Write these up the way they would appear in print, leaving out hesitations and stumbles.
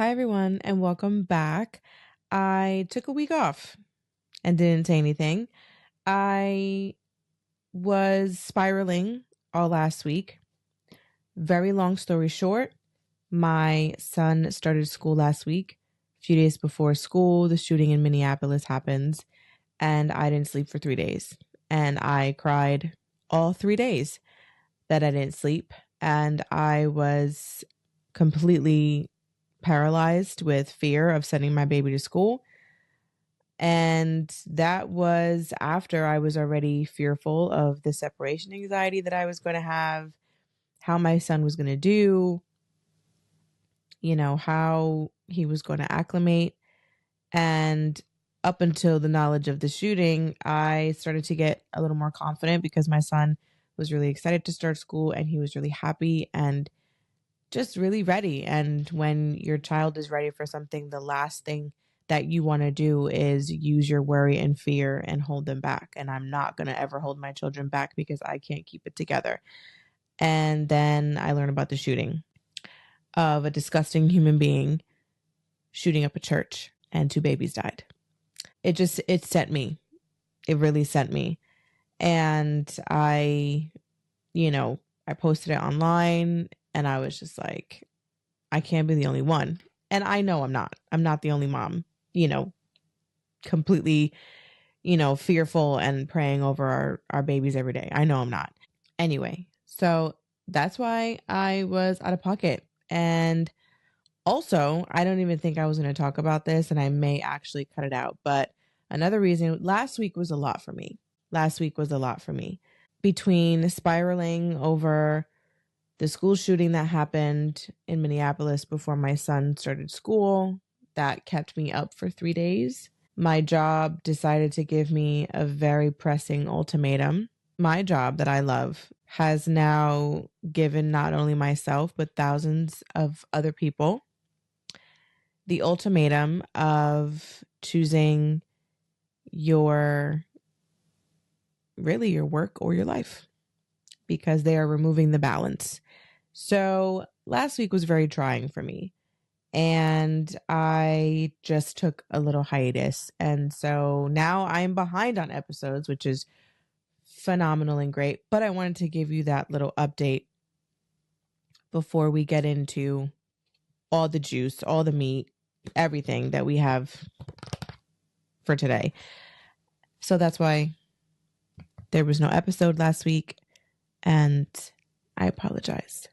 Hi, everyone, and welcome back. I took a week off and didn't say anything. I was spiraling all last week. Very long story short, my son started school last week. A few days before school, the shooting in Minneapolis happens, and I didn't sleep for 3 days. And I cried all 3 days that I didn't sleep. And I was completely paralyzed with fear of sending my baby to school. And that was after I was already fearful of the separation anxiety that I was going to have, how my son was going to do, how he was going to acclimate. And up until the knowledge of the shooting, I started to get a little more confident because my son was really excited to start school and he was really happy and just really ready. And when your child is ready for something, the last thing that you want to do is use your worry and fear and hold them back. And I'm not going to ever hold my children back because I can't keep it together. And then I learned about the shooting of a disgusting human being shooting up a church and 2 babies died. It sent me. It really sent me. And I posted it online and I was just like, I can't be the only one. And I know I'm not. I'm not the only mom, completely, fearful and praying over our babies every day. I know I'm not. Anyway, so that's why I was out of pocket. And also, I don't even think I was going to talk about this and I may actually cut it out. But another reason, last week was a lot for me. Between spiraling over the school shooting that happened in Minneapolis before my son started school, that kept me up for 3 days. My job decided to give me a very pressing ultimatum. My job that I love has now given not only myself, but thousands of other people the ultimatum of choosing your work or your life because they are removing the balance. So last week was very trying for me and I just took a little hiatus. And so now I'm behind on episodes, which is phenomenal and great. But I wanted to give you that little update before we get into all the juice, all the meat, everything that we have for today. So that's why there was no episode last week and I apologized.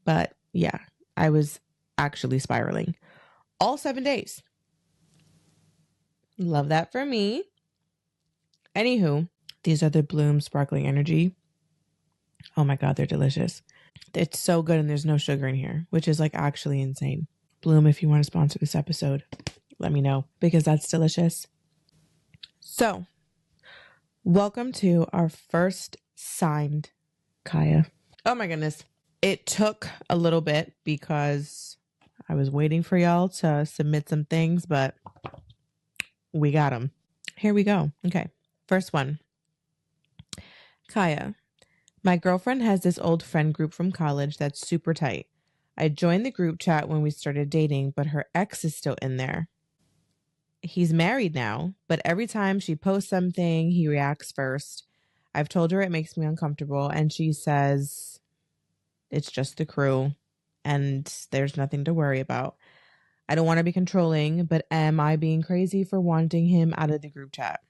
But yeah, I was actually spiraling all 7 days. Love that for me. Anywho, these are the Bloom Sparkling Energy. Oh my God, they're delicious. It's so good and there's no sugar in here, which is like actually insane. Bloom, if you want to sponsor this episode, let me know because that's delicious. So, welcome to our first signed Kiah. Oh my goodness. It took a little bit because I was waiting for y'all to submit some things, but we got them. Here we go. Okay. First one. Kiah. My girlfriend has this old friend group from college that's super tight. I joined the group chat when we started dating, but her ex is still in there. He's married now, but every time she posts something, he reacts first. I've told her it makes me uncomfortable, and she says it's just the crew and there's nothing to worry about. I don't want to be controlling, but am I being crazy for wanting him out of the group chat?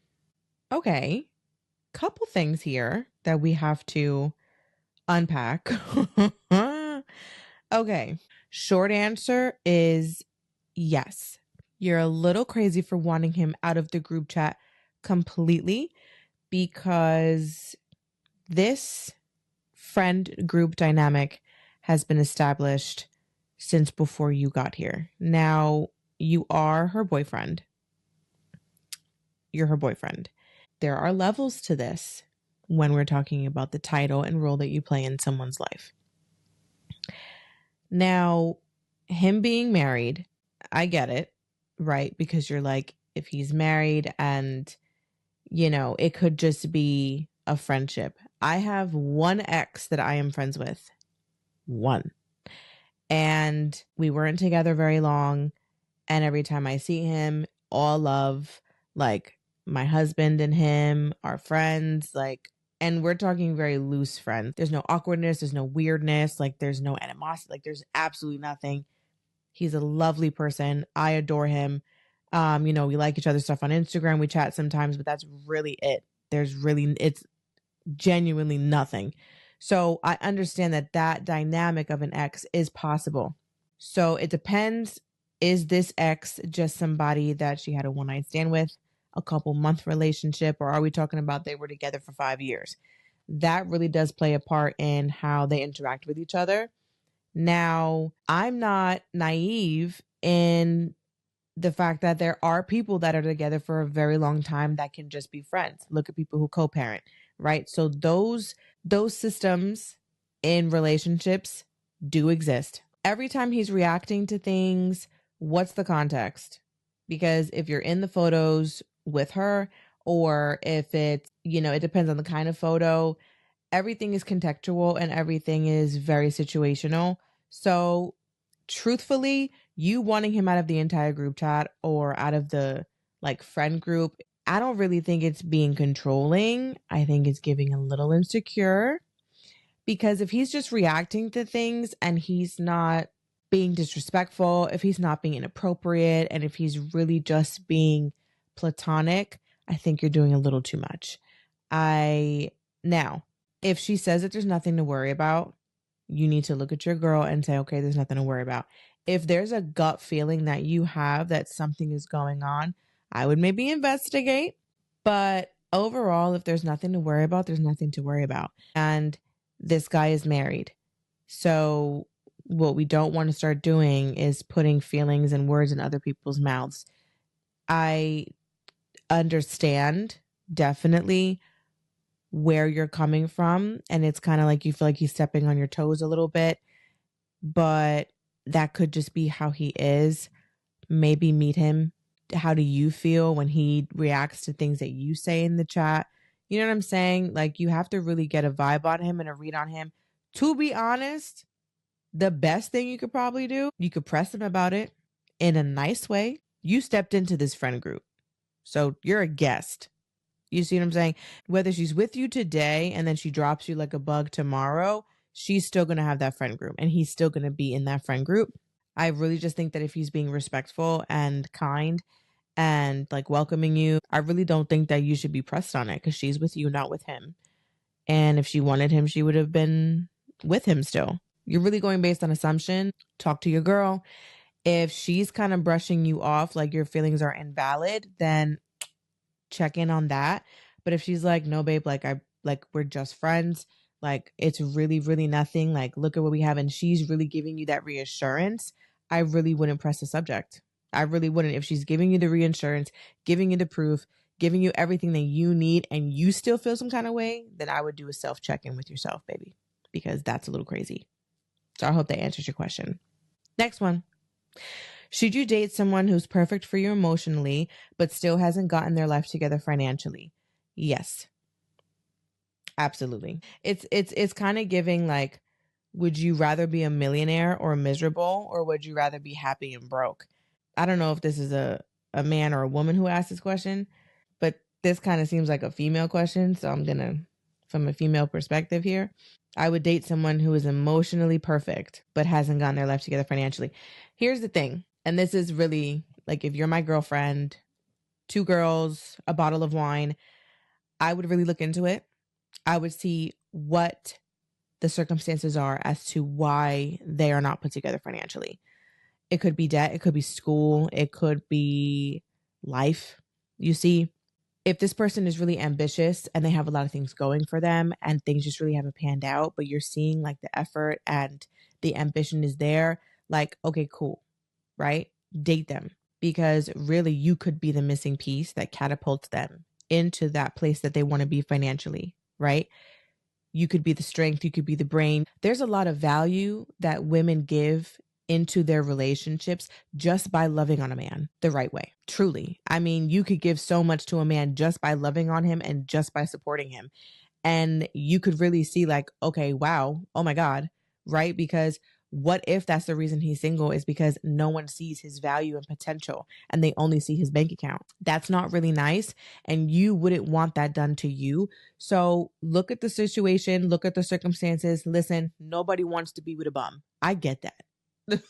Okay, couple things here that we have to unpack. Okay, short answer is yes. You're a little crazy for wanting him out of the group chat completely because this friend group dynamic has been established since before you got here. Now, you are her boyfriend. You're her boyfriend. There are levels to this when we're talking about the title and role that you play in someone's life. Now, him being married, I get it, right? Because you're like, if he's married and, it could just be a friendship. I have one ex that I am friends with. One. and we weren't together very long. And every time I see him, all love, like my husband and him are friends, like, and we're talking very loose friends. There's no awkwardness, there's no weirdness, like there's no animosity, like there's absolutely nothing. He's a lovely person. I adore him. We like each other's stuff on Instagram. We chat sometimes, but that's really it. It's genuinely nothing. So I understand that dynamic of an ex is possible. So it depends. Is this ex just somebody that she had a one night stand with, a couple month relationship, or are we talking about they were together for 5 years? That really does play a part in how they interact with each other. Now, I'm not naive in the fact that there are people that are together for a very long time that can just be friends. Look at people who co-parent, right? So those systems in relationships do exist. Every time he's reacting to things, what's the context? Because if you're in the photos with her, or if it's, it depends on the kind of photo, everything is contextual and everything is very situational. So truthfully, you wanting him out of the entire group chat or out of the like friend group, I don't really think it's being controlling. I think it's giving a little insecure, because if he's just reacting to things and he's not being disrespectful, if he's not being inappropriate, and if he's really just being platonic, I think you're doing a little too much. Now, if she says that there's nothing to worry about, you need to look at your girl and say, okay, there's nothing to worry about. If there's a gut feeling that you have that something is going on, I would maybe investigate. But overall, if there's nothing to worry about, there's nothing to worry about. And this guy is married. So what we don't want to start doing is putting feelings and words in other people's mouths. I understand definitely where you're coming from, and it's kind of like you feel like he's stepping on your toes a little bit, but that could just be how he is. Maybe meet him. How do you feel when he reacts to things that you say in the chat? You know what I'm saying? Like, you have to really get a vibe on him and a read on him. To be honest, the best thing you could probably do, you could press him about it in a nice way. You stepped into this friend group, so you're a guest. You see what I'm saying? Whether she's with you today and then she drops you like a bug tomorrow, she's still going to have that friend group and he's still going to be in that friend group. I really just think that if he's being respectful and kind and like welcoming you, I really don't think that you should be pressed on it, because she's with you, not with him. And if she wanted him, she would have been with him still. You're really going based on assumption. Talk to your girl. If she's kind of brushing you off like your feelings are invalid, then check in on that. But if she's like, no, babe, we're just friends, like it's really, really nothing, like look at what we have, and she's really giving you that reassurance, I really wouldn't press the subject. I really wouldn't. If she's giving you the reassurance, giving you the proof, giving you everything that you need, and you still feel some kind of way, then I would do a self check-in with yourself, baby, because that's a little crazy. So I hope that answers your question. Next one. Should you date someone who's perfect for you emotionally, but still hasn't gotten their life together financially? Yes, absolutely. It's kind of giving like, would you rather be a millionaire or miserable, or would you rather be happy and broke? I don't know if this is a man or a woman who asked this question, but this kind of seems like a female question. So I'm gonna, from a female perspective here, I would date someone who is emotionally perfect, but hasn't gotten their life together financially. Here's the thing. And this is really like, if you're my girlfriend, 2 girls, a bottle of wine, I would really look into it. I would see what the circumstances are as to why they are not put together financially. It could be debt, it could be school, it could be life. You see, if this person is really ambitious and they have a lot of things going for them and things just really haven't panned out, but you're seeing like the effort and the ambition is there, like, okay, cool, right? Date them, because really you could be the missing piece that catapults them into that place that they want to be financially, right? You could be the strength, you could be the brain. There's a lot of value that women give into their relationships just by loving on a man the right way. Truly. I mean, you could give so much to a man just by loving on him and just by supporting him. And you could really see like, okay, wow, oh my God, right? Because What if that's the reason he's single is because no one sees his value and potential and they only see his bank account? That's not really nice. And you wouldn't want that done to you. So look at the situation, look at the circumstances. Listen, nobody wants to be with a bum. I get that.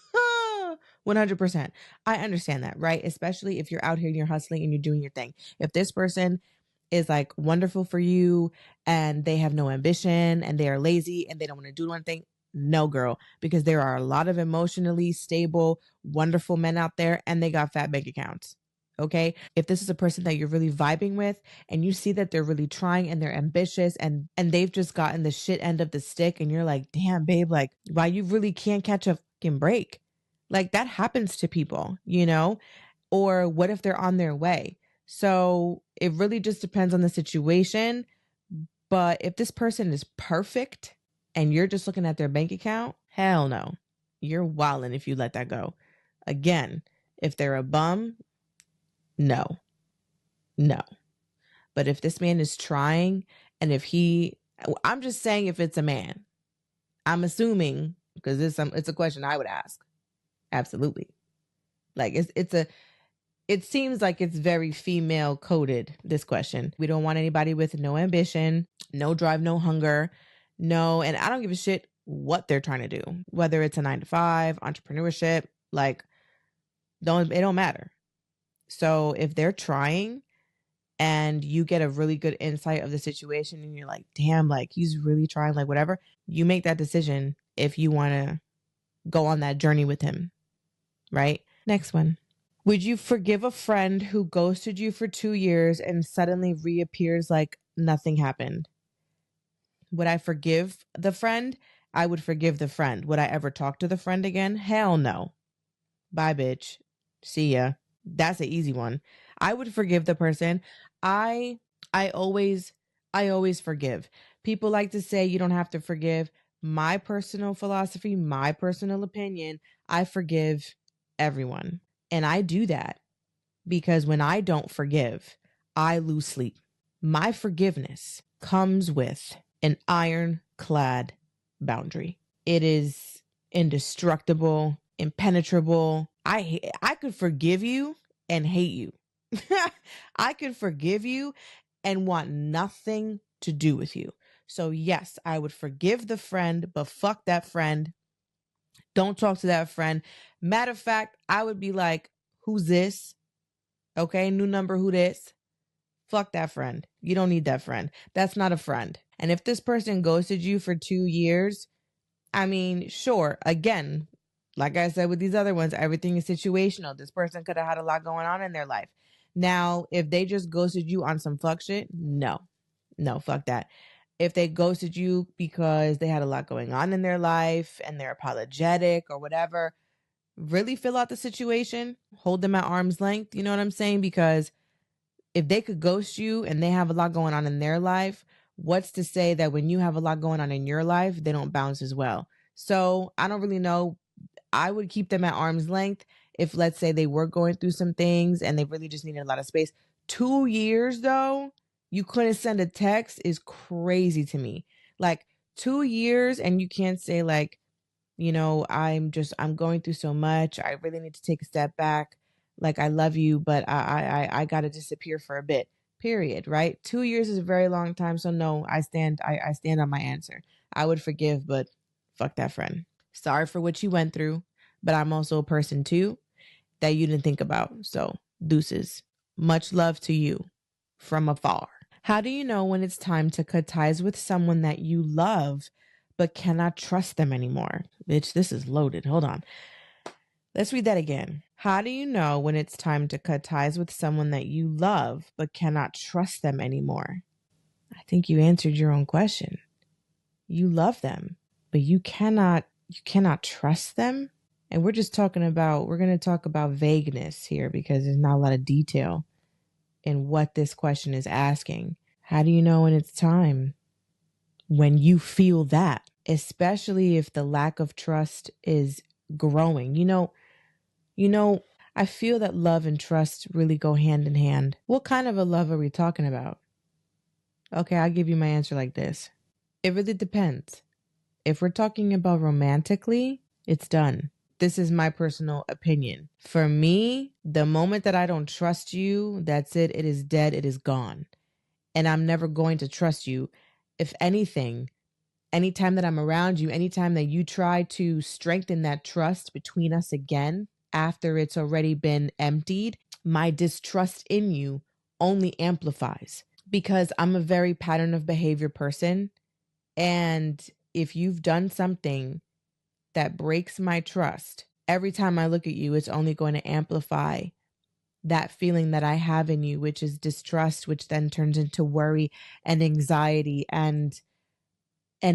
100%. I understand that, right? Especially if you're out here and you're hustling and you're doing your thing. If this person is like wonderful for you and they have no ambition and they are lazy and they don't want to do one thing, no, girl, because there are a lot of emotionally stable, wonderful men out there and they got fat bank accounts. Okay. If this is a person that you're really vibing with and you see that they're really trying and they're ambitious and they've just gotten the shit end of the stick and you're like, damn, babe, like, why you really can't catch a fucking break? Like that happens to people, you know? Or what if they're on their way? So it really just depends on the situation. But if this person is perfect and you're just looking at their bank account, hell no. You're wildin' if you let that go. Again, if they're a bum, no. But if this man is trying and I'm just saying if it's a man, I'm assuming because it's a question I would ask. Absolutely. Like it seems like it's very female coded, this question. We don't want anybody with no ambition, no drive, no hunger, no, and I don't give a shit what they're trying to do, whether it's a 9-to-5, entrepreneurship, like it don't matter. So if they're trying and you get a really good insight of the situation and you're like, damn, like he's really trying, like whatever, you make that decision if you want to go on that journey with him, right? Next one. Would you forgive a friend who ghosted you for 2 years and suddenly reappears like nothing happened? Would I forgive the friend? I would forgive the friend. Would I ever talk to the friend again? Hell no. Bye, bitch. See ya. That's an easy one. I would forgive the person. I always forgive. People like to say you don't have to forgive. My personal philosophy, my personal opinion, I forgive everyone. And I do that because when I don't forgive, I lose sleep. My forgiveness comes with an ironclad boundary. It is indestructible, impenetrable. I could forgive you and hate you. I could forgive you and want nothing to do with you. So yes, I would forgive the friend, but fuck that friend. Don't talk to that friend. Matter of fact, I would be like, who's this? Okay, new number, who this? Fuck that friend. You don't need that friend. That's not a friend. And if this person ghosted you for 2 years, I mean, sure, again, like I said with these other ones, everything is situational. This person could have had a lot going on in their life. Now, if they just ghosted you on some fuck shit, no, fuck that. If they ghosted you because they had a lot going on in their life and they're apologetic or whatever, really fill out the situation, hold them at arm's length. You know what I'm saying? Because if they could ghost you and they have a lot going on in their life, what's to say that when you have a lot going on in your life, they don't bounce as well? So I don't really know. I would keep them at arm's length if, let's say, they were going through some things and they really just needed a lot of space. 2 years, though, you couldn't send a text is crazy to me. Like 2 years and you can't say like, you know, I'm going through so much. I really need to take a step back. Like, I love you, but I got to disappear for a bit, period. Right. 2 years is a very long time. So no, I stand on my answer. I would forgive, but fuck that friend. Sorry for what you went through, but I'm also a person too that you didn't think about. So deuces. Much love to you from afar. How do you know when it's time to cut ties with someone that you love but cannot trust them anymore? Bitch, this is loaded. Hold on. Let's read that again. How do you know when it's time to cut ties with someone that you love but cannot trust them anymore? I think you answered your own question. You love them, but you cannot trust them. And we're going to talk about vagueness here because there's not a lot of detail in what this question is asking. How do you know when it's time? When you feel that, especially if the lack of trust is growing. You know, I feel that love and trust really go hand in hand. What kind of a love are we talking about? Okay, I'll give you my answer like this. It really depends. If we're talking about romantically, It's done. This is my personal opinion. For me, the moment that I don't trust you, that's it. It is dead. It is gone. And I'm never going to trust you. If anything, anytime that I'm around you, anytime that you try to strengthen that trust between us again, after it's already been emptied, my distrust in you only amplifies because I'm a very pattern of behavior person. And if you've done something that breaks my trust, every time I look at you, it's only going to amplify that feeling that I have in you, which is distrust, which then turns into worry and anxiety and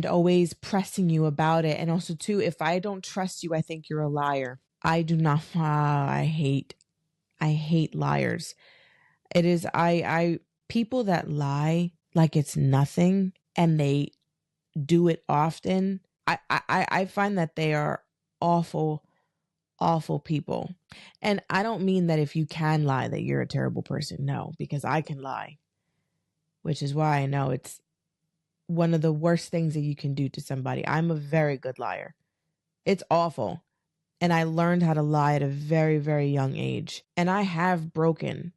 always pressing you about it. And also too, if I don't trust you, I think you're a liar. I do not I hate liars. It is I people that lie like it's nothing and they do it often. I find that they are awful, awful people. And I don't mean that if you can lie that you're a terrible person. No, because I can lie, which is why I know it's one of the worst things that you can do to somebody. I'm a very good liar. It's awful. And I learned how to lie at a very, very young age. And I have broken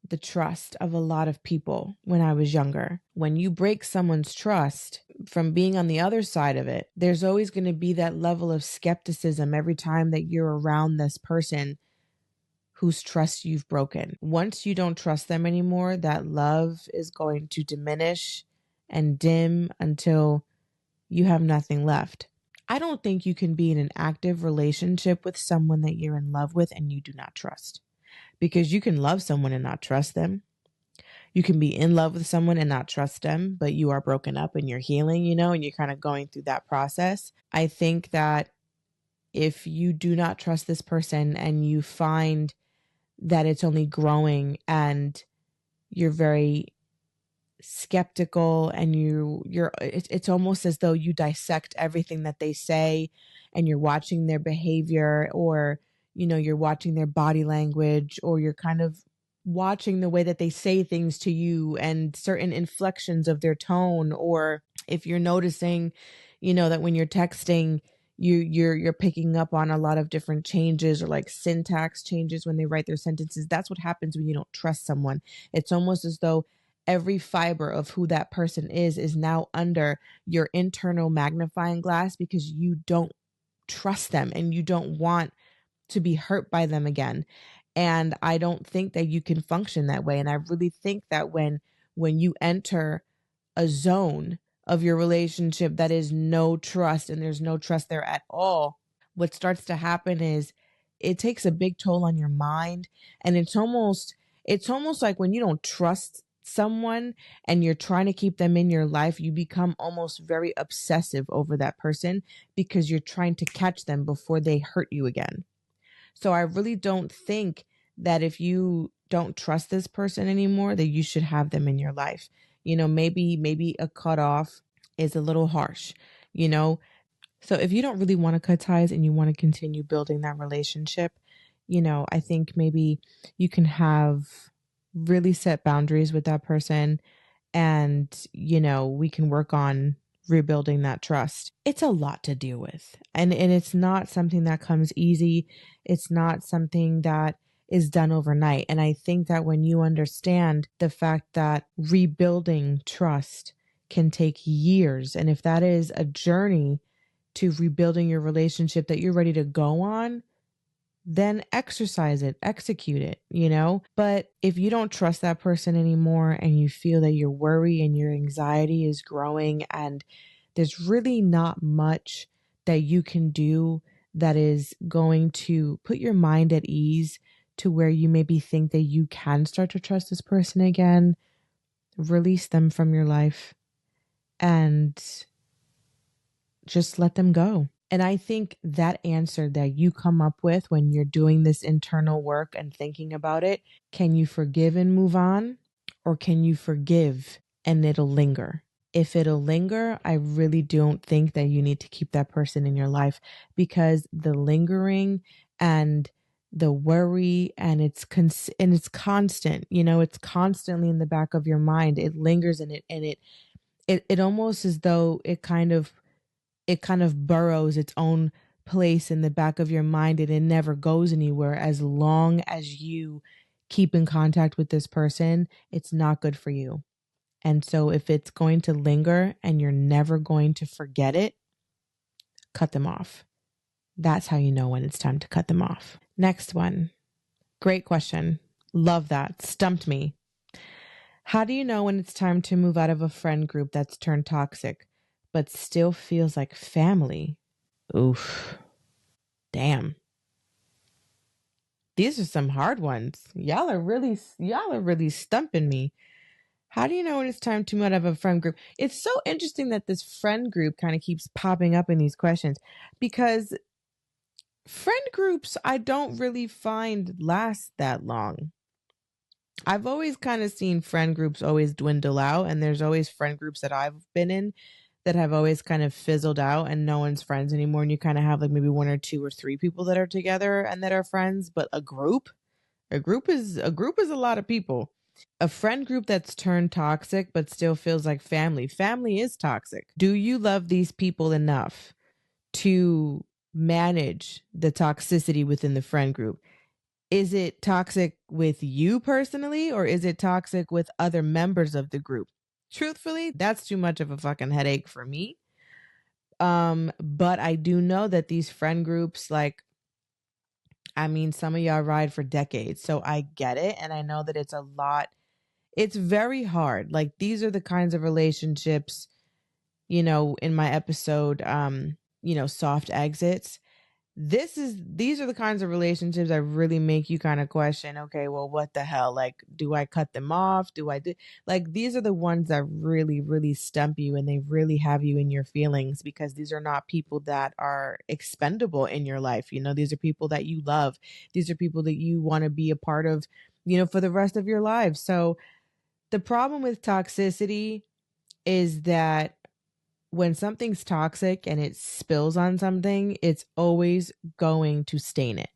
the trust of a lot of people when I was younger. When you break someone's trust from being on the other side of it, there's always going to be that level of skepticism every time that you're around this person whose trust you've broken. Once you don't trust them anymore, that love is going to diminish and dim until you have nothing left. I don't think you can be in an active relationship with someone that you're in love with and you do not trust. Because you can love someone and not trust them. You can be in love with someone and not trust them, but you are broken up and you're healing, and you're kind of going through that process. I think that if you do not trust this person and you find that it's only growing and you're very skeptical and it's almost as though you dissect everything that they say and you're watching their behavior, or you're watching their body language, or you're kind of watching the way that they say things to you and certain inflections of their tone, or if you're noticing that when you're texting you're picking up on a lot of different changes or like syntax changes when they write their sentences. That's what happens when you don't trust someone. It's almost as though every fiber of who that person is now under your internal magnifying glass because you don't trust them and you don't want to be hurt by them again. And I don't think that you can function that way. And I really think that when you enter a zone of your relationship that is no trust and there's no trust there at all, what starts to happen is it takes a big toll on your mind. And it's almost like when you don't trust someone and you're trying to keep them in your life, you become almost very obsessive over that person because you're trying to catch them before they hurt you again. So I really don't think that if you don't trust this person anymore, that you should have them in your life. Maybe a cutoff is a little harsh, you know? So if you don't really want to cut ties and you want to continue building that relationship, I think maybe you can have really set boundaries with that person, and we can work on rebuilding that trust. It's a lot to deal with, and it's not something that comes easy. It's not something that is done overnight. And I think that when you understand the fact that rebuilding trust can take years, and if that is a journey to rebuilding your relationship that you're ready to go on, then exercise it, execute it. But if you don't trust that person anymore and you feel that your worry and your anxiety is growing and there's really not much that you can do that is going to put your mind at ease to where you maybe think that you can start to trust this person again, release them from your life and just let them go. And I think that answer that you come up with when you're doing this internal work and thinking about it, can you forgive and move on? Or can you forgive and it'll linger? If it'll linger, I really don't think that you need to keep that person in your life, because the lingering and the worry and it's constant, it's constantly in the back of your mind. It lingers in it, and it almost as though it kind of burrows its own place in the back of your mind and it never goes anywhere. As long as you keep in contact with this person, it's not good for you. And so if it's going to linger and you're never going to forget it, cut them off. That's how you know when it's time to cut them off. Next one. Great question. Love that. Stumped me. How do you know when it's time to move out of a friend group that's turned toxic, but still feels like family? Oof. Damn. These are some hard ones. Y'all are really stumping me. How do you know when it's time to move out of a friend group? It's so interesting that this friend group kind of keeps popping up in these questions, because friend groups I don't really find last that long. I've always kind of seen friend groups always dwindle out, and there's always friend groups that I've been in that have always kind of fizzled out and no one's friends anymore. And you kind of have like maybe one or two or three people that are together and that are friends, but a group is a lot of people. A friend group that's turned toxic but still feels like family. Family is toxic. Do you love these people enough to manage the toxicity within the friend group? Is it toxic with you personally, or is it toxic with other members of the group? Truthfully, that's too much of a fucking headache for me. But I do know that these friend groups, like, I mean, some of y'all ride for decades, so I get it. And I know that it's a lot. It's very hard. Like, these are the kinds of relationships, in my episode, soft exits. These are the kinds of relationships that really make you kind of question, okay, well, what the hell? Like, do I cut them off? Like, these are the ones that really, really stump you, and they really have you in your feelings, because these are not people that are expendable in your life. These are people that you love. These are people that you want to be a part of, for the rest of your lives. So the problem with toxicity is that when something's toxic and it spills on something, it's always going to stain it.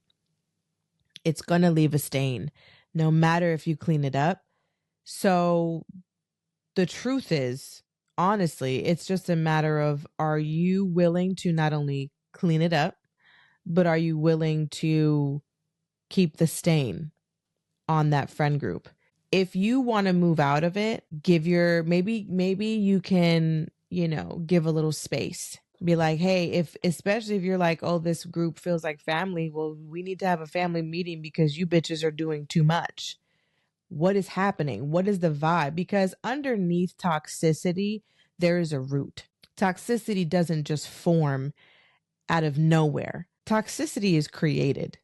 It's going to leave a stain, no matter if you clean it up. So the truth is, honestly, it's just a matter of, are you willing to not only clean it up, but are you willing to keep the stain on that friend group? If you want to move out of it, maybe you can, give a little space. Be like, hey, especially if you're like, oh, this group feels like family, well, we need to have a family meeting because you bitches are doing too much. What is happening? What is the vibe? Because underneath toxicity, there is a root. Toxicity doesn't just form out of nowhere. Toxicity is created.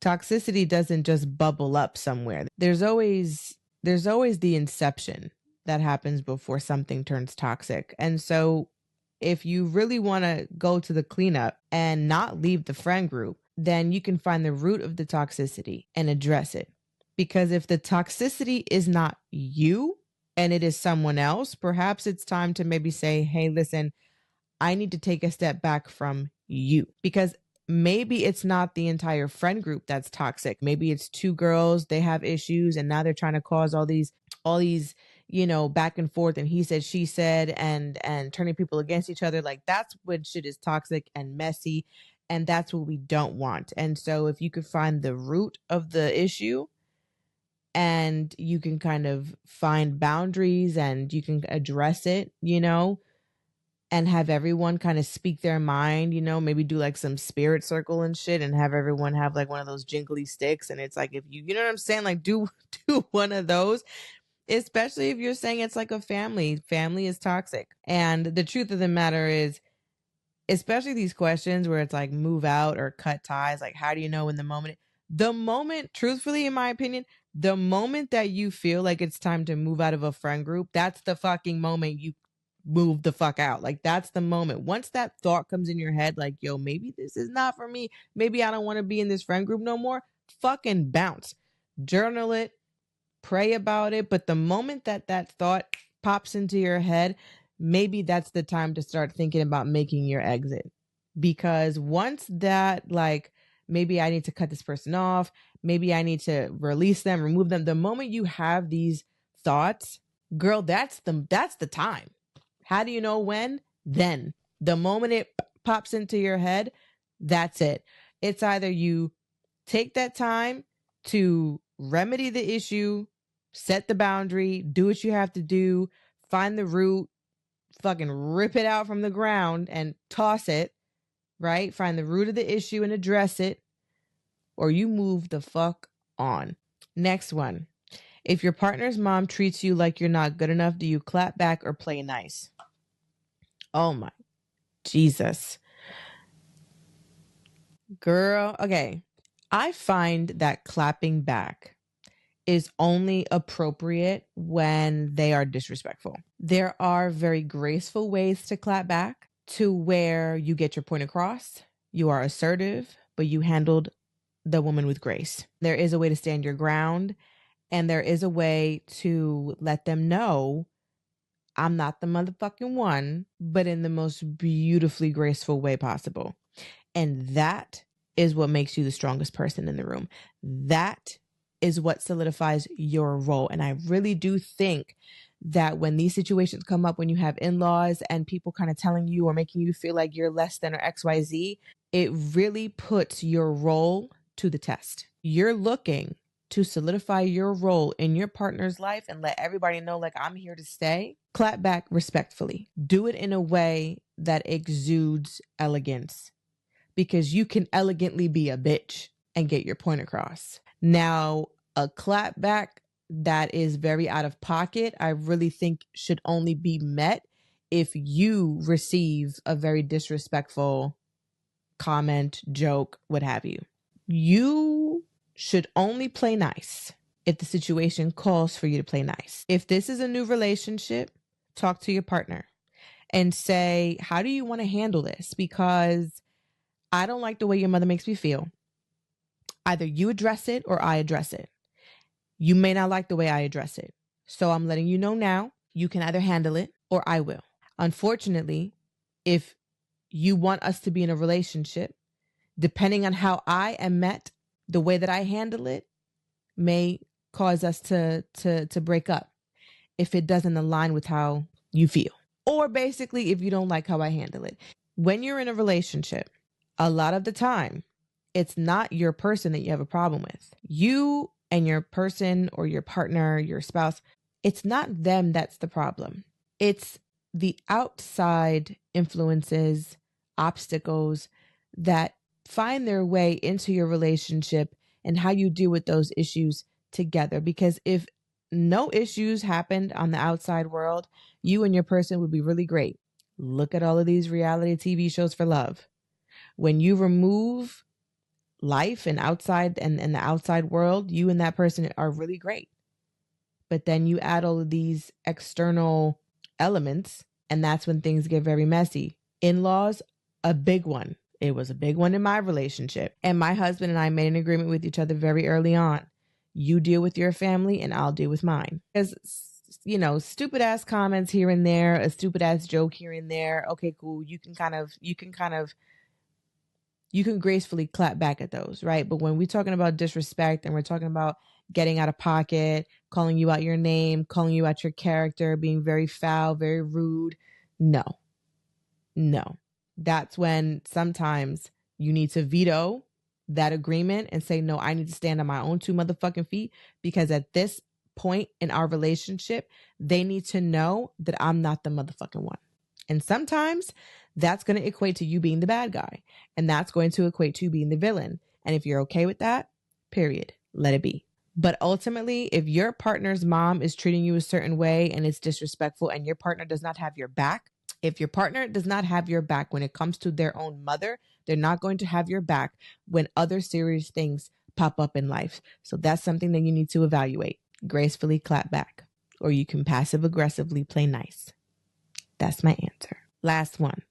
Toxicity doesn't just bubble up somewhere. There's always the inception that happens before something turns toxic. And so if you really want to go to the cleanup and not leave the friend group, then you can find the root of the toxicity and address it. Because if the toxicity is not you and it is someone else, perhaps it's time to maybe say, hey, listen, I need to take a step back from you, because maybe it's not the entire friend group that's toxic. Maybe it's two girls, they have issues, and now they're trying to cause all these, back and forth, and he said, she said, and turning people against each other. Like, that's when shit is toxic and messy, and that's what we don't want. And so if you could find the root of the issue, and you can kind of find boundaries and you can address it, and have everyone kind of speak their mind, maybe do like some spirit circle and shit, and have everyone have like one of those jingly sticks. And it's like, if you know what I'm saying? Like, do one of those, especially if you're saying it's like a family is toxic. And the truth of the matter is, especially these questions where it's like move out or cut ties, like, how do you know when the moment, truthfully, in my opinion, the moment that you feel like it's time to move out of a friend group, that's the fucking moment you move the fuck out. Like, that's the moment. Once that thought comes in your head, like, yo, maybe this is not for me, maybe I don't want to be in this friend group no more, fucking bounce. Journal it, pray about it. But the moment that thought pops into your head, maybe that's the time to start thinking about making your exit. Because once that, like, maybe I need to cut this person off, maybe I need to release them, remove them, the moment you have these thoughts, girl, that's the time. How do you know when? Then the moment it pops into your head, That's it. It's either you take that time to remedy the issue, set the boundary, do what you have to do, find the root, fucking rip it out from the ground and toss it, right? Find the root of the issue and address it, or you move the fuck on. Next one. If your partner's mom treats you like you're not good enough, do you clap back or play nice? Oh my Jesus. Girl, okay. I find that clapping back is only appropriate when they are disrespectful. There are very graceful ways to clap back to where you get your point across, you are assertive, but you handled the woman with grace. There is a way to stand your ground, and there is a way to let them know I'm not the motherfucking one, but in the most beautifully graceful way possible. And that is what makes you the strongest person in the room. That is what solidifies your role. And I really do think that when these situations come up, when you have in-laws and people kind of telling you or making you feel like you're less than or XYZ, it really puts your role to the test. You're looking to solidify your role in your partner's life and let everybody know, like, I'm here to stay. Clap back respectfully. Do it in a way that exudes elegance, because you can elegantly be a bitch and get your point across. Now, a clap back that is very out of pocket, I really think should only be met if you receive a very disrespectful comment, joke, what have you. You should only play nice if the situation calls for you to play nice. If this is a new relationship, talk to your partner and say, how do you want to handle this? Because I don't like the way your mother makes me feel. Either you address it or I address it. You may not like the way I address it. So I'm letting you know now, you can either handle it or I will. Unfortunately, if you want us to be in a relationship, depending on how I am met, the way that I handle it may cause us to break up if it doesn't align with how you feel. Or basically, if you don't like how I handle it. When you're in a relationship, a lot of the time, it's not your person that you have a problem with. You and your person or your partner, your spouse, it's not them that's the problem. It's the outside influences, obstacles that find their way into your relationship and how you deal with those issues together. Because if no issues happened on the outside world, you and your person would be really great. Look at all of these reality TV shows for love. When you remove life and outside and the outside world, you and that person are really great. But then you add all of these external elements, and that's when things get very messy. In-laws, a big one. It was a big one in my relationship. And my husband and I made an agreement with each other very early on. You deal with your family and I'll deal with mine. Because, you know, stupid ass comments here and there, a stupid ass joke here and there. Okay, cool. You can gracefully clap back at those, right? But when we're talking about disrespect and we're talking about getting out of pocket, calling you out your name, calling you out your character, being very foul, very rude, no. That's when sometimes you need to veto that agreement and say, no, I need to stand on my own two motherfucking feet, because at this point in our relationship, they need to know that I'm not the motherfucking one. And sometimes that's going to equate to you being the bad guy. And that's going to equate to you being the villain. And if you're okay with that, period, let it be. But ultimately, if your partner's mom is treating you a certain way and it's disrespectful and your partner does not have your back, if your partner does not have your back when it comes to their own mother, they're not going to have your back when other serious things pop up in life. So that's something that you need to evaluate. Gracefully clap back, or you can passive aggressively play nice. That's my answer. Last one.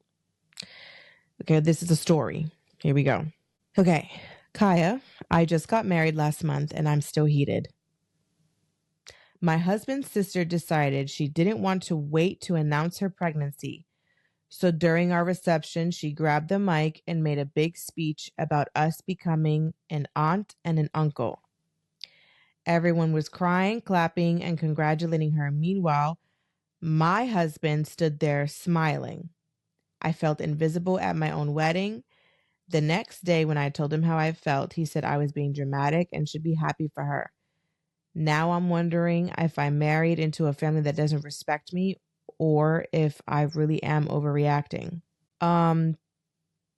Okay, this is a story. Here we go. Okay, Kiah, I just got married last month and I'm still heated. My husband's sister decided she didn't want to wait to announce her pregnancy. So during our reception, she grabbed the mic and made a big speech about us becoming an aunt and an uncle. Everyone was crying, clapping, and congratulating her. Meanwhile, my husband stood there smiling. I felt invisible at my own wedding. The next day, when I told him how I felt, he said I was being dramatic and should be happy for her. Now I'm wondering if I'm married into a family that doesn't respect me or if I really am overreacting.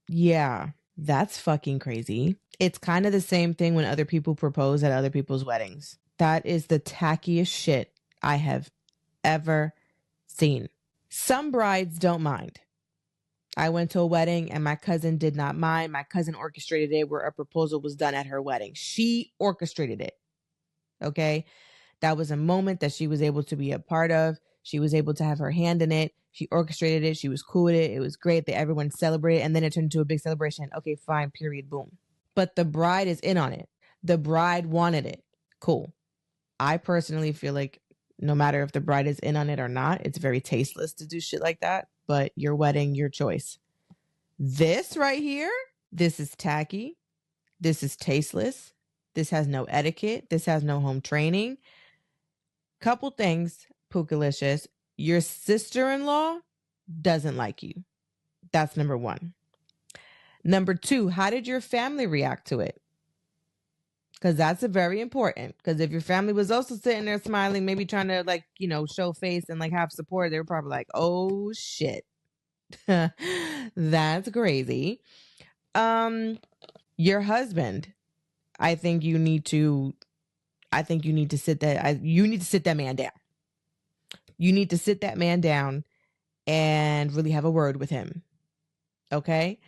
Yeah, that's fucking crazy. It's kind of the same thing when other people propose at other people's weddings. That is the tackiest shit I have ever seen. Some brides don't mind. I went to a wedding and my cousin did not mind. My cousin orchestrated it where a proposal was done at her wedding. She orchestrated it. Okay. That was a moment that she was able to be a part of. She was able to have her hand in it. She orchestrated it. She was cool with it. It was great that everyone celebrated. And then it turned into a big celebration. Okay, fine, period, boom. But the bride is in on it. The bride wanted it. Cool. I personally feel like no matter if the bride is in on it or not, it's very tasteless to do shit like that. But your wedding, your choice. This right here, this is tacky. This is tasteless. This has no etiquette. This has no home training. Couple things, Pookalicious. Your sister-in-law doesn't like you. That's number one. Number two, how did your family react to it? Because that's a very important. Because if your family was also sitting there smiling, maybe trying to like, you know, show face and like have support, they were probably like, oh shit. That's crazy. Your husband, I think you need to sit that man down. You need to sit that man down and really have a word with him. Okay?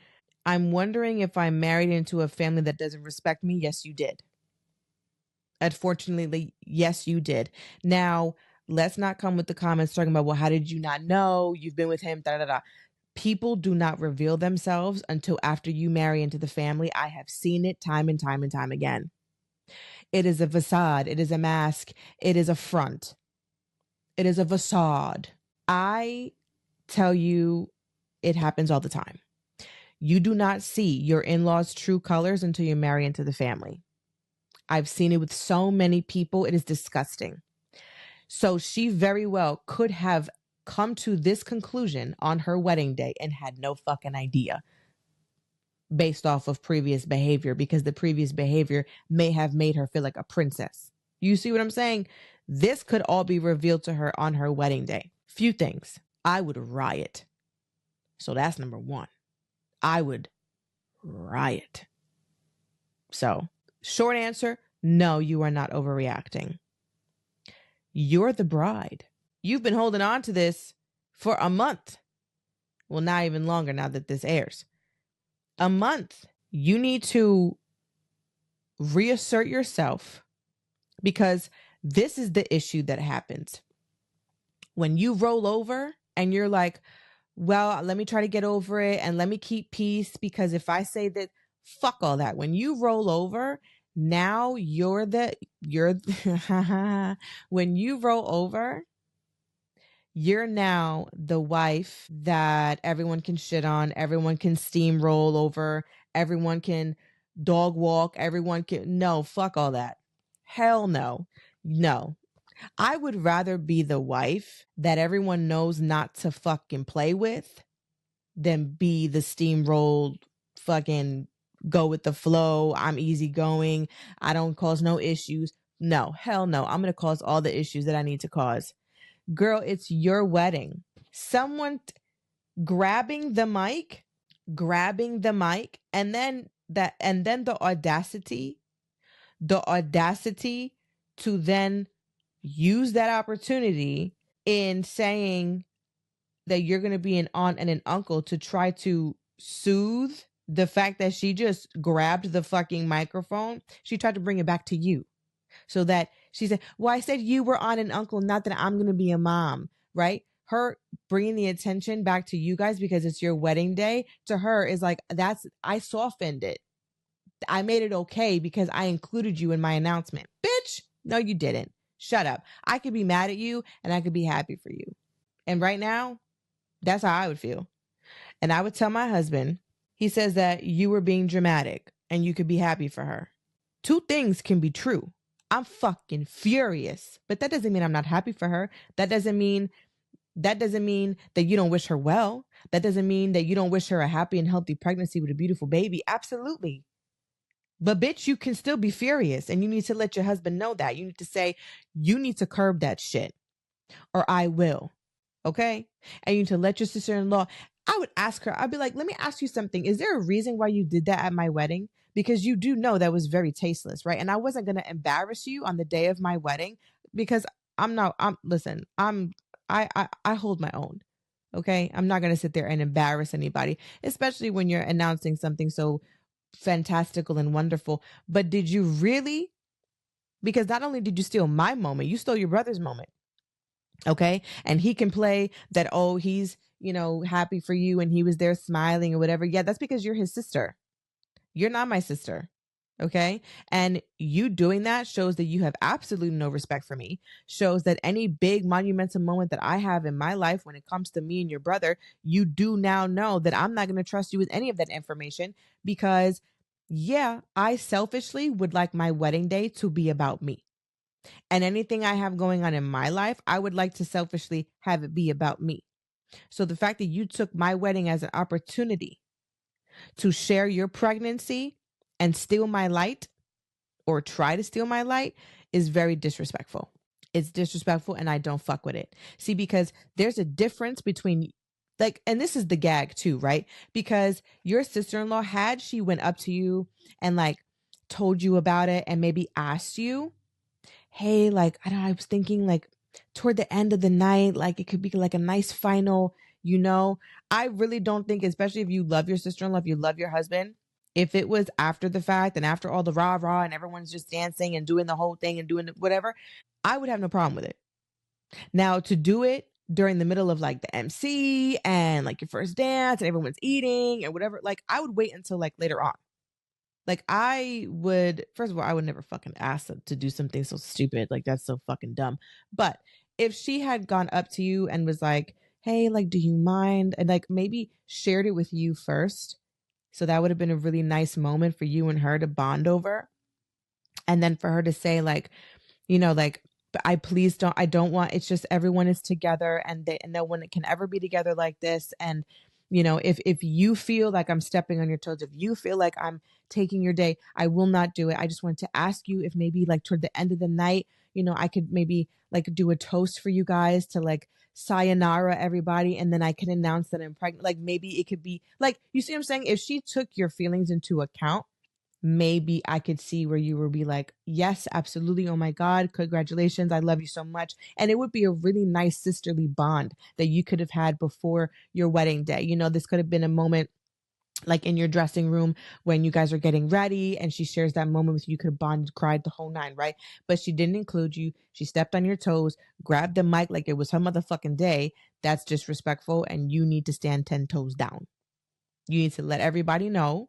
I'm wondering if I'm married into a family that doesn't respect me. Yes, you did. Unfortunately, yes, you did. Now, let's not come with the comments talking about, well, how did you not know? You've been with him, da da da. People do not reveal themselves until after you marry into the family. I have seen it time and time and time again. It is a facade. It is a mask. It is a front. It is a facade. I tell you, it happens all the time. You do not see your in-laws' true colors until you marry into the family. I've seen it with so many people. It is disgusting. So she very well could have come to this conclusion on her wedding day and had no fucking idea based off of previous behavior, because the previous behavior may have made her feel like a princess. You see what I'm saying? This could all be revealed to her on her wedding day. Few things. I would riot. So that's number one. I would riot. So, short answer, no, you are not overreacting. You're the bride. You've been holding on to this for a month. Well, not even longer now that this airs. A month. You need to reassert yourself, because this is the issue that happens. When you roll over and you're like, well, let me try to get over it and let me keep peace, because if I say that, fuck all that. When you roll over, now when you roll over, you're now the wife that everyone can shit on, everyone can steamroll over, everyone can dog walk, no, fuck all that. Hell no. No. I would rather be the wife that everyone knows not to fucking play with than be the steamrolled fucking go with the flow. I'm easygoing. I don't cause no issues. No, hell no. I'm going to cause all the issues that I need to cause. Girl, it's your wedding. Someone grabbing the mic, and then the audacity to then use that opportunity in saying that you're going to be an aunt and an uncle to try to soothe the fact that she just grabbed the fucking microphone. She tried to bring it back to you so that she said, well, I said you were aunt and uncle, not that I'm going to be a mom, right? Her bringing the attention back to you guys because it's your wedding day, to her is like, I softened it. I made it okay because I included you in my announcement. Bitch, no, you didn't. Shut up. I could be mad at you and I could be happy for you. And right now, that's how I would feel. And I would tell my husband, he says that you were being dramatic and you could be happy for her. Two things can be true. I'm fucking furious, but that doesn't mean I'm not happy for her. That doesn't mean that you don't wish her well. That doesn't mean that you don't wish her a happy and healthy pregnancy with a beautiful baby. Absolutely. But bitch, you can still be furious, and you need to let your husband know that. You need to say, you need to curb that shit or I will. Okay? And you need to let your sister-in-law, I would ask her, I'd be like, let me ask you something. Is there a reason why you did that at my wedding? Because you do know that was very tasteless, right? And I wasn't going to embarrass you on the day of my wedding because listen, I hold my own. Okay? I'm not going to sit there and embarrass anybody, especially when you're announcing something so fantastical and wonderful. But did you really? Because not only did you steal my moment, you stole your brother's moment. Okay. And he can play that, oh, he's, happy for you and he was there smiling or whatever. Yeah, that's because you're his sister. You're not my sister. Okay. And you doing that shows that you have absolutely no respect for me, shows that any big monumental moment that I have in my life when it comes to me and your brother, you do now know that I'm not going to trust you with any of that information because, yeah, I selfishly would like my wedding day to be about me. And anything I have going on in my life, I would like to selfishly have it be about me. So the fact that you took my wedding as an opportunity to share your pregnancy and steal my light or try to steal my light is very disrespectful. It's disrespectful and I don't fuck with it. See, because there's a difference between and this is the gag too, right? Because your sister-in-law, had she went up to you and told you about it and maybe asked you, hey, I was thinking toward the end of the night, it could be a nice final, I really don't think, especially if you love your sister-in-law, if you love your husband, if it was after the fact and after all the rah-rah and everyone's just dancing and doing the whole thing and doing whatever, I would have no problem with it. Now, to do it during the middle of the MC and your first dance and everyone's eating and whatever, I would wait until later on. I would, first of all, I would never fucking ask them to do something so stupid. That's so fucking dumb. But if she had gone up to you and was like, hey, do you mind? And maybe shared it with you first. So that would have been a really nice moment for you and her to bond over. And then for her to say I don't want, it's just everyone is together and no one can ever be together like this. And, if you feel like I'm stepping on your toes, if you feel like I'm taking your day, I will not do it. I just wanted to ask you if maybe toward the end of the night, I could maybe do a toast for you guys to sayonara everybody. And then I can announce that I'm pregnant. Maybe it could be you see what I'm saying? If she took your feelings into account, maybe I could see where you would be like, yes, absolutely. Oh my God, congratulations. I love you so much. And it would be a really nice sisterly bond that you could have had before your wedding day. This could have been a moment in your dressing room when you guys are getting ready and she shares that moment with you. You could have bonded, cried the whole nine, right? But she didn't include you. She stepped on your toes, grabbed the mic like it was her motherfucking day. That's disrespectful and you need to stand 10 toes down. You need to let everybody know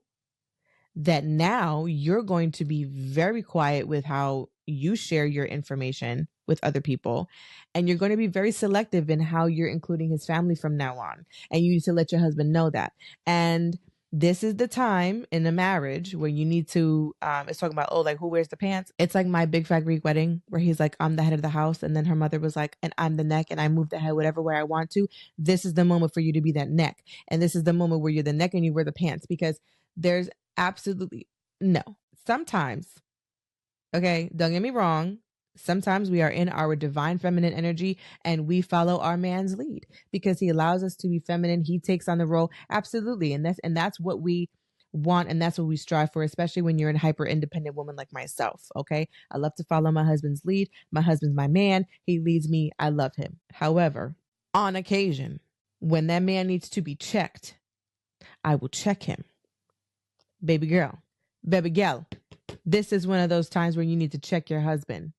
that now you're going to be very quiet with how you share your information with other people. And you're going to be very selective in how you're including his family from now on. And you need to let your husband know that. And this is the time in a marriage where you need to, it's talking about, who wears the pants? It's like My Big Fat Greek Wedding where he's like, I'm the head of the house. And then her mother was like, and I'm the neck and I move the head whatever way I want to. This is the moment for you to be that neck. And this is the moment where you're the neck and you wear the pants because there's absolutely no. Sometimes, okay, don't get me wrong. Sometimes we are in our divine feminine energy and we follow our man's lead because he allows us to be feminine. He takes on the role. Absolutely. And that's what we want. And that's what we strive for, especially when you're a hyper independent woman like myself. Okay. I love to follow my husband's lead. My husband's my man. He leads me. I love him. However, on occasion, when that man needs to be checked, I will check him. Baby girl, this is one of those times where you need to check your husband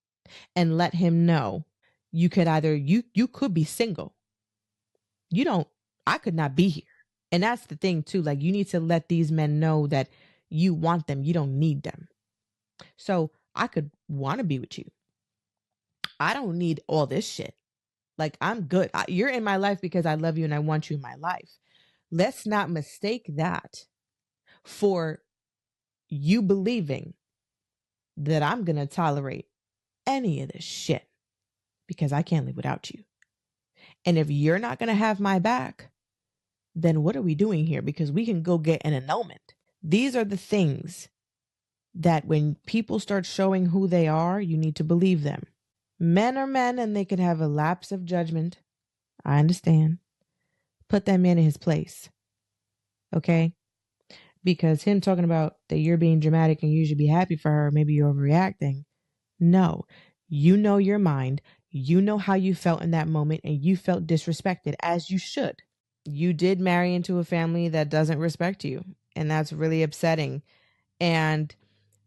and let him know you could either, you could be single. I could not be here. And that's the thing too. You need to let these men know that you want them. You don't need them. So I could want to be with you. I don't need all this shit. I'm good. You're in my life because I love you and I want you in my life. Let's not mistake that for you believing that I'm going to tolerate any of this shit because I can't live without you. And if you're not going to have my back, then what are we doing here? Because we can go get an annulment. These are the things that when people start showing who they are, you need to believe them. Men are men and they could have a lapse of judgment. I understand. Put that man in his place. Okay? Because him talking about that you're being dramatic and you should be happy for her, maybe you're overreacting. No. You know your mind. You know how you felt in that moment and you felt disrespected, as you should. You did marry into a family that doesn't respect you, and that's really upsetting. And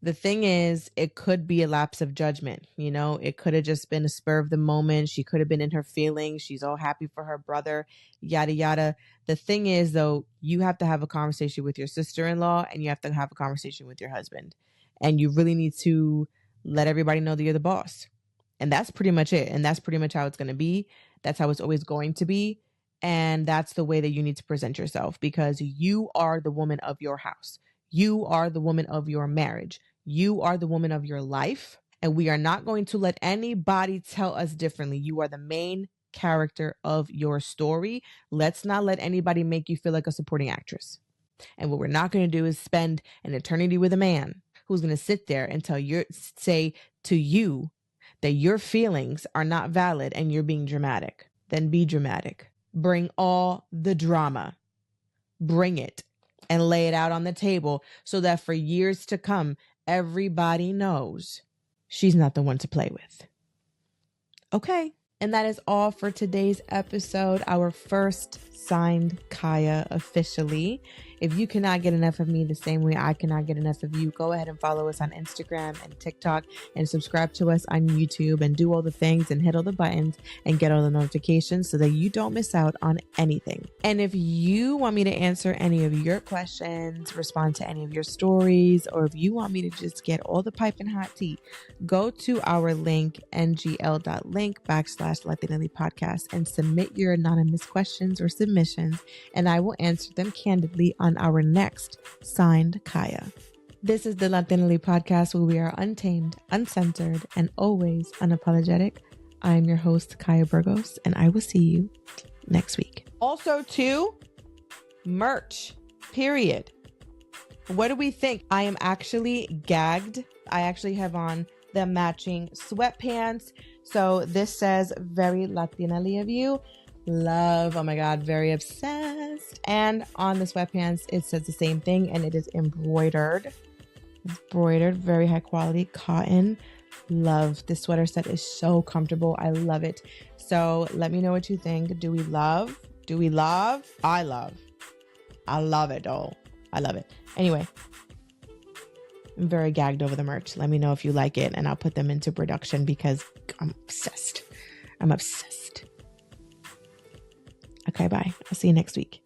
the thing is, it could be a lapse of judgment. It could have just been a spur of the moment. She could have been in her feelings. She's all happy for her brother, yada, yada. The thing is, though, you have to have a conversation with your sister-in-law and you have to have a conversation with your husband. And you really need to let everybody know that you're the boss. And that's pretty much it. And that's pretty much how it's going to be. That's how it's always going to be. And that's the way that you need to present yourself, because you are the woman of your house. You are the woman of your marriage. You are the woman of your life, and we are not going to let anybody tell us differently. You are the main character of your story. Let's not let anybody make you feel like a supporting actress. And what we're not going to do is spend an eternity with a man who's going to sit there and say to you that your feelings are not valid and you're being dramatic. Then be dramatic. Bring all the drama. Bring it and lay it out on the table so that for years to come, everybody knows she's not the one to play with. Okay. And that is all for today's episode, our first signed Kiah officially. If you cannot get enough of me the same way I cannot get enough of you, go ahead and follow us on Instagram and TikTok and subscribe to us on YouTube and do all the things and hit all the buttons and get all the notifications so that you don't miss out on anything. And if you want me to answer any of your questions, respond to any of your stories, or if you want me to just get all the piping hot tea, go to our link, ngl.link/Latinaly podcast, and submit your anonymous questions or submissions, and I will answer them candidly on our next signed Kiah. This is the Latinaly podcast, where we are untamed, uncensored, and always unapologetic. I am your host, Kiah Burgos, and I will see you next week. Also, too, merch, period. What do we think? I am actually gagged. I actually have on the matching sweatpants. So this says, very Latinaly of you. Love. Oh my God. Very obsessed. And on the sweatpants, it says the same thing, and it is embroidered. Very high quality cotton. Love. This sweater set is so comfortable. I love it. So let me know what you think. Do we love? I love it. Oh, I love it. Anyway, I'm very gagged over the merch. Let me know if you like it, and I'll put them into production because I'm obsessed. Okay, bye. I'll see you next week.